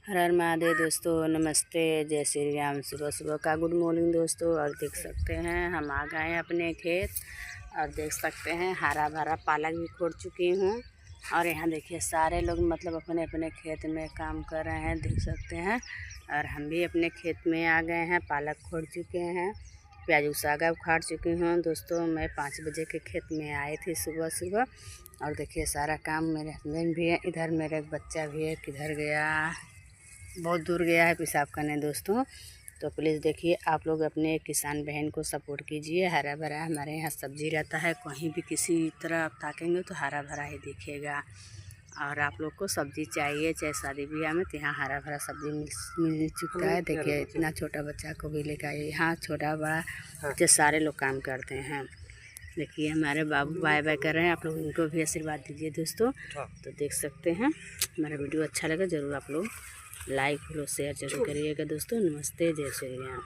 हर हर महादेव दोस्तों, नमस्ते, जय श्री राम। सुबह सुबह का गुड मॉर्निंग दोस्तों। और देख सकते हैं हम आ गए हैं अपने खेत और देख सकते हैं हरा भरा पालक भी खोद चुकी हूँ। और यहाँ देखिए सारे लोग मतलब अपने अपने खेत में काम कर रहे हैं, देख सकते हैं। और हम भी अपने खेत में आ गए हैं, पालक खोद चुके हैं, प्याज सागा उखाड़ चुकी हूँ दोस्तों। मैं 5 बजे के खेत में आई थी सुबह सुबह। और देखिए सारा काम मेरे हस्बैंड भी है, इधर मेरा एक बच्चा भी है, किधर गया, बहुत दूर गया है पेशाब करने दोस्तों। तो प्लीज़ देखिए आप लोग अपने किसान बहन को सपोर्ट कीजिए। हरा भरा हमारे यहाँ सब्जी रहता है, कहीं भी किसी तरह आप ताकेंगे तो हरा भरा ही दिखेगा। और आप लोग को सब्जी चाहिए चाहे शादी ब्याह में, तो यहाँ हरा भरा सब्जी मिल चुका है। देखिए इतना छोटा बच्चा को भी लेकर आइए, यहाँ छोटा बड़ा बच्चे सारे लोग काम करते हैं। देखिए हमारे बाबू बाय बाय कर रहे हैं, आप लोग उनको भी आशीर्वाद दीजिए दोस्तों। तो देख सकते हैं हमारा वीडियो अच्छा लगा ज़रूर आप लोग लाइक फॉलो शेयर जरूर करिएगा दोस्तों। नमस्ते, जय श्री राम।